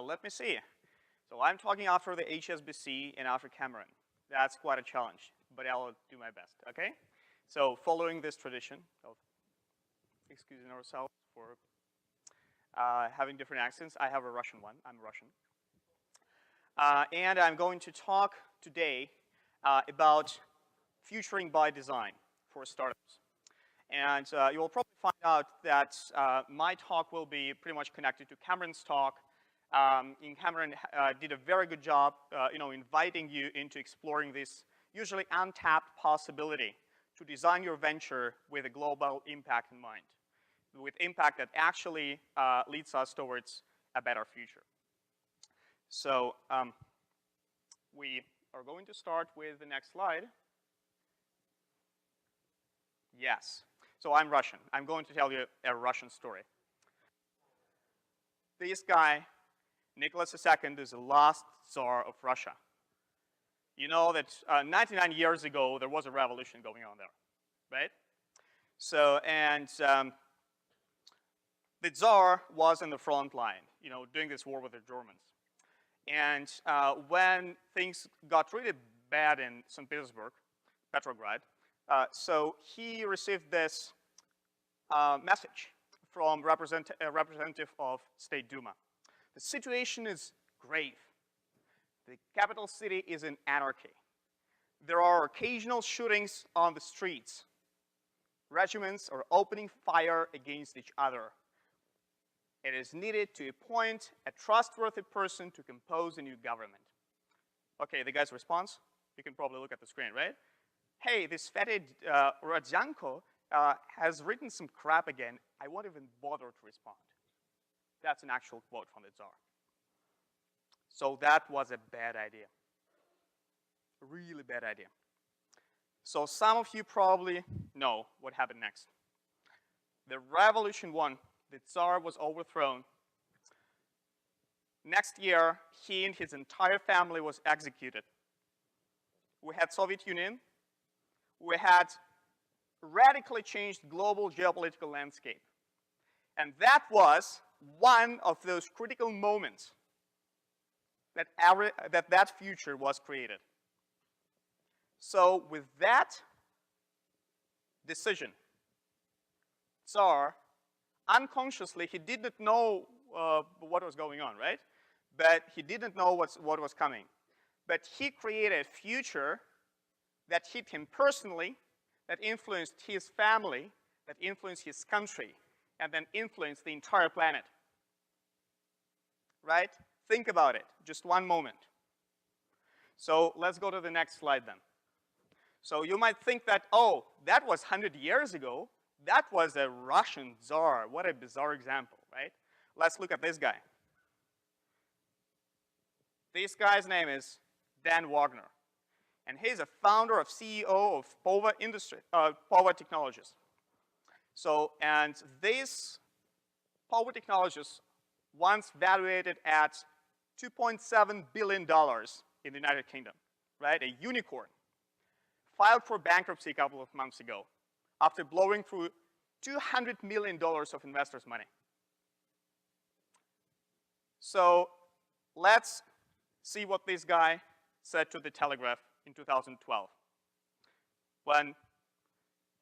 Let me see. So I'm talking after the HSBC and after Cameron. That's quite a challenge, but I'll do my best, okay? So following this tradition of excusing ourselves for having different accents, I have a Russian one. I'm Russian. And I'm going to talk today about futuring by design for startups. And you will probably find out that my talk will be pretty much connected to Cameron's talk. Cameron did a very good job, inviting you into exploring this usually untapped possibility to design your venture with a global impact in mind, with impact that actually leads us towards a better future. So we are going to start with the next slide. Yes. So I'm Russian. I'm going to tell you a Russian story. This guy, Nicholas II, is the last Tsar of Russia. You know that 99 years ago, there was a revolution going on there, right? So, and the Tsar was in the front line, doing this war with the Germans. And when things got really bad in St. Petersburg, Petrograd, so he received this message from a representative of State Duma. The situation is grave. The capital city is in anarchy. There are occasional shootings on the streets. Regiments are opening fire against each other. It is needed to appoint a trustworthy person to compose a new government. Okay, the guy's response, you can probably look at the screen, right? Hey, this fetid Rodyanko has written some crap again. I won't even bother to respond. That's an actual quote from the Tsar. So that was a bad idea. A really bad idea. So some of you probably know what happened next. The revolution won. The Tsar was overthrown. Next year, he and his entire family was executed. We had Soviet Union. We had radically changed global geopolitical landscape. And that was one of those critical moments that that future was created. So with that decision, Tsar, unconsciously, he didn't know what was going on, right? But he didn't know what was coming. But he created a future that hit him personally, that influenced his family, that influenced his country, and then influenced the entire planet. Right? Think about it, just one moment. So let's go to the next slide then. So you might think that, oh, that was 100 years ago. That was a Russian Tsar. What a bizarre example, right? Let's look at this guy. This guy's name is Dan Wagner. And he's a founder of CEO of Pova Technologies. So, and these Pova Technologies once valuated at $2.7 billion in the United Kingdom, right? A unicorn. Filed for bankruptcy a couple of months ago after blowing through $200 million of investors' money. So let's see what this guy said to the Telegraph in 2012 when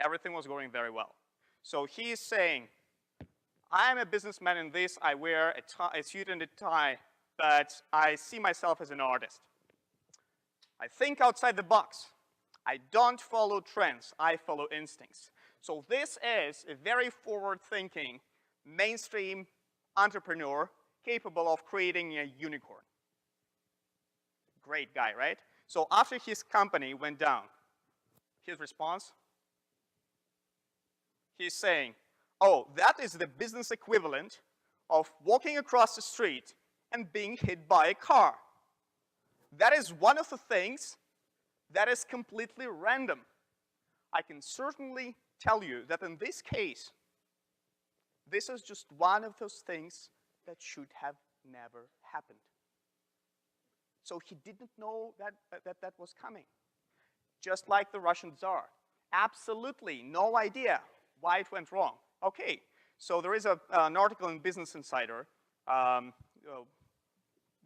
everything was going very well. So he is saying, I'm a businessman in this, I wear a suit and a tie, but I see myself as an artist. I think outside the box. I don't follow trends, I follow instincts. So this is a very forward-thinking, mainstream entrepreneur capable of creating a unicorn. Great guy, right? So after his company went down, his response, he's saying, oh, that is the business equivalent of walking across the street and being hit by a car. That is one of the things that is completely random. I can certainly tell you that in this case, this is just one of those things that should have never happened. So he didn't know that was coming. Just like the Russian Tsar. Absolutely no idea why it went wrong. Okay, so there is an article in Business Insider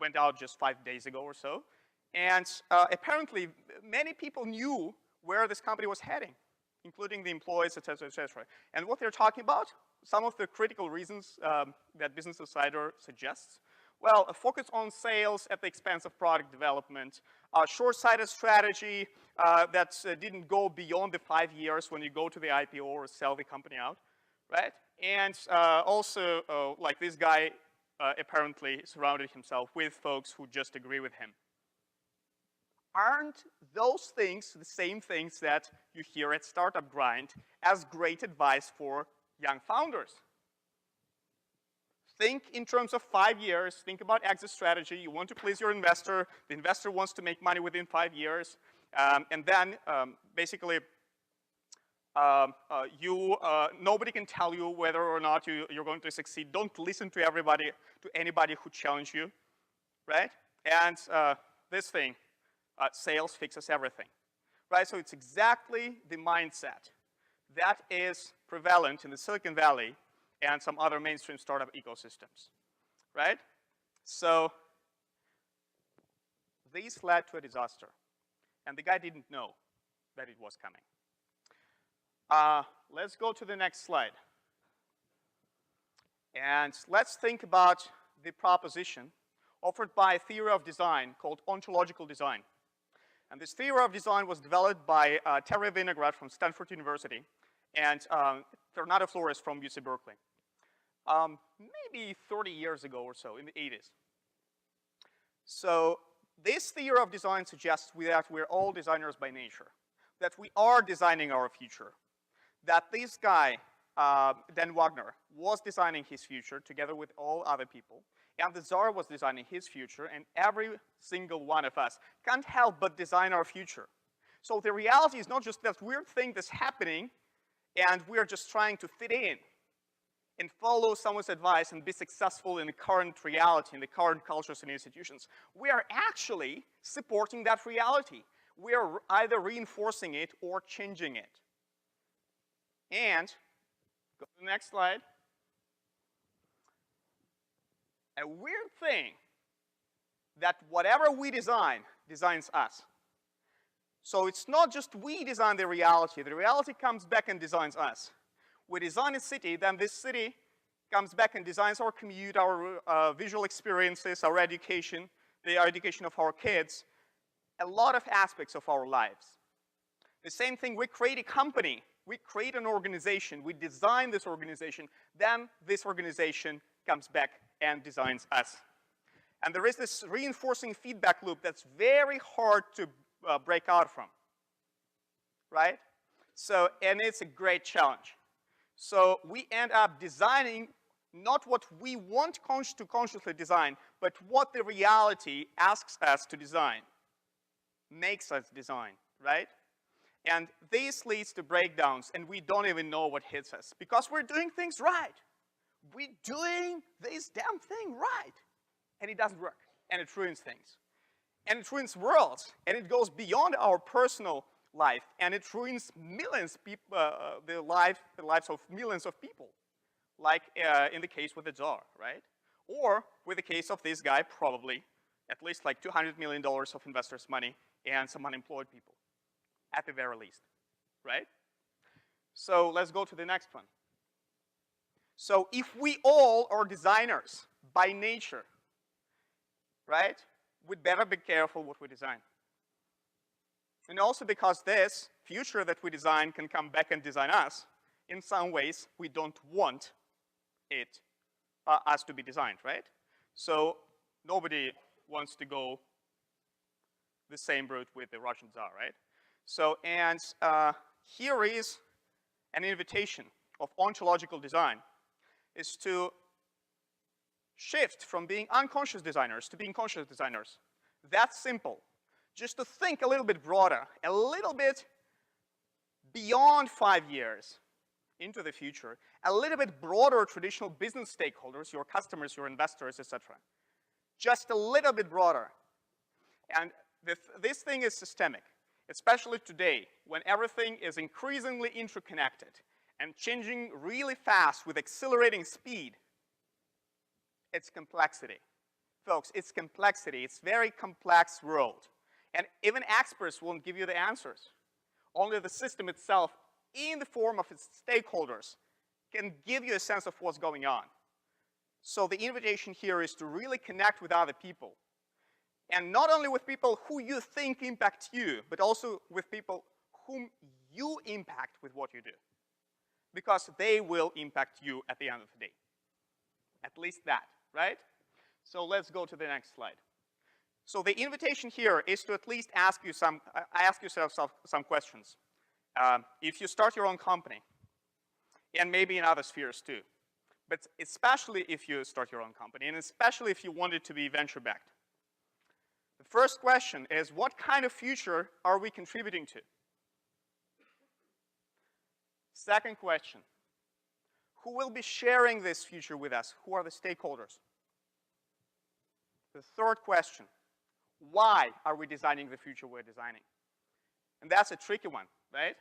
went out just 5 days ago or so. And apparently, many people knew where this company was heading, including the employees, et cetera, et cetera. And what they're talking about, some of the critical reasons that Business Insider suggests, well, a focus on sales at the expense of product development, a short-sighted strategy that didn't go beyond the 5 years when you go to the IPO or sell the company out, right? And also, like this guy apparently surrounded himself with folks who just agree with him. Aren't those things the same things that you hear at Startup Grind as great advice for young founders? Think in terms of 5 years. Think about exit strategy. You want to please your investor. The investor wants to make money within 5 years. And then basically, nobody can tell you whether or not you're going to succeed. Don't listen to anybody who challenges you, right? And this thing, sales fixes everything, right? So it's exactly the mindset that is prevalent in the Silicon Valley and some other mainstream startup ecosystems, right? So these led to a disaster, and the guy didn't know that it was coming. Let's go to the next slide. And let's think about the proposition offered by a theory of design called Ontological Design. And this theory of design was developed by Terry Winograd from Stanford University and Fernando Flores from UC Berkeley. Maybe 30 years ago or so, in the 80s. So this theory of design suggests that we're all designers by nature, that we are designing our future, that this guy, Dan Wagner, was designing his future together with all other people, and the Tsar was designing his future, and every single one of us can't help but design our future. So the reality is not just that weird thing that's happening, and we're just trying to fit in and follow someone's advice and be successful in the current reality, in the current cultures and institutions. We are actually supporting that reality. We are either reinforcing it or changing it. And, go to the next slide. A weird thing that whatever we design, designs us. So it's not just we design the reality comes back and designs us. We design a city, then this city comes back and designs our commute, our visual experiences, our education, the education of our kids, a lot of aspects of our lives. The same thing, we create a company, we create an organization, we design this organization, then this organization comes back and designs us. And there is this reinforcing feedback loop that's very hard to break out from, right? So, and it's a great challenge. So we end up designing not what we want to consciously design, but what the reality asks us to design, makes us design, right? And this leads to breakdowns, and we don't even know what hits us, because we're doing things right. We're doing this damn thing right, and it doesn't work, and it ruins things. And it ruins worlds, and it goes beyond our personal life, and it ruins millions the lives of millions of people, like in the case with the Tsar, right? Or with the case of this guy, probably at least like $200 million of investors' money and some unemployed people, at the very least, right? So let's go to the next one. So if we all are designers by nature, right, we'd better be careful what we design. And also because this future that we design can come back and design us, in some ways we don't want it, us to be designed, right? So nobody wants to go the same route with the Russian Tsar, right? So, and here is an invitation of ontological design, is to shift from being unconscious designers to being conscious designers. That's simple. Just to think a little bit broader, a little bit beyond 5 years into the future, a little bit broader traditional business stakeholders, your customers, your investors, etc. Just a little bit broader. And this thing is systemic, especially today, when everything is increasingly interconnected and changing really fast with accelerating speed. It's complexity. folks, it's complexity. It's a very complex world. And even experts won't give you the answers. Only the system itself, in the form of its stakeholders, can give you a sense of what's going on. So the invitation here is to really connect with other people. And not only with people who you think impact you, but also with people whom you impact with what you do. Because they will impact you at the end of the day. At least that, right? So let's go to the next slide. So the invitation here is to at least ask yourself some questions. If you start your own company, and maybe in other spheres too, but especially if you start your own company, and especially if you want it to be venture-backed. The first question is, what kind of future are we contributing to? Second question, who will be sharing this future with us? Who are the stakeholders? The third question, why are we designing the future we're designing? And that's a tricky one, right?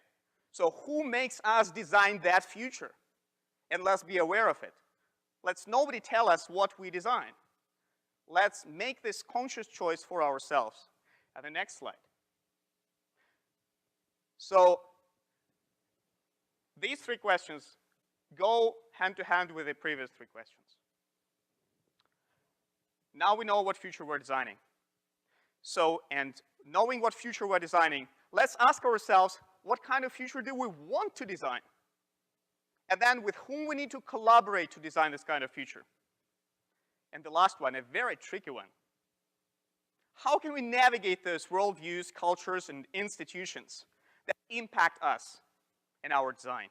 So who makes us design that future? And let's be aware of it. Let's nobody tell us what we design. Let's make this conscious choice for ourselves. At the next slide. So these three questions go hand to hand with the previous three questions. Now we know what future we're designing. So, and knowing what future we're designing, let's ask ourselves, what kind of future do we want to design? And then with whom we need to collaborate to design this kind of future. And the last one, a very tricky one. How can we navigate those worldviews, cultures, and institutions that impact us in our design?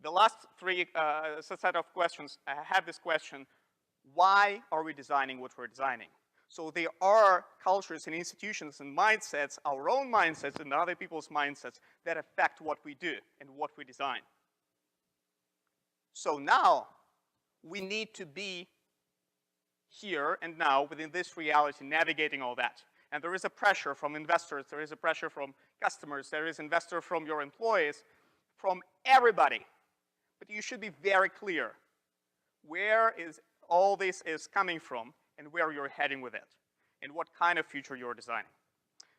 The last three set of questions, I had this question, why are we designing what we're designing? So there are cultures and institutions and mindsets, our own mindsets and other people's mindsets that affect what we do and what we design. So now we need to be here and now within this reality navigating all that. And there is a pressure from investors, there is a pressure from customers, there is investor from your employees, from everybody. But you should be very clear where is all this is coming from and where you're heading with it, and what kind of future you're designing.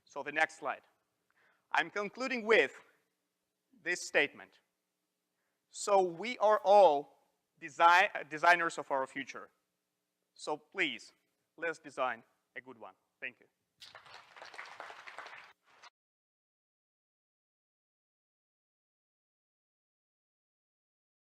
So the next slide. I'm concluding with this statement. So we are all designers of our future. So please, let's design a good one. Thank you.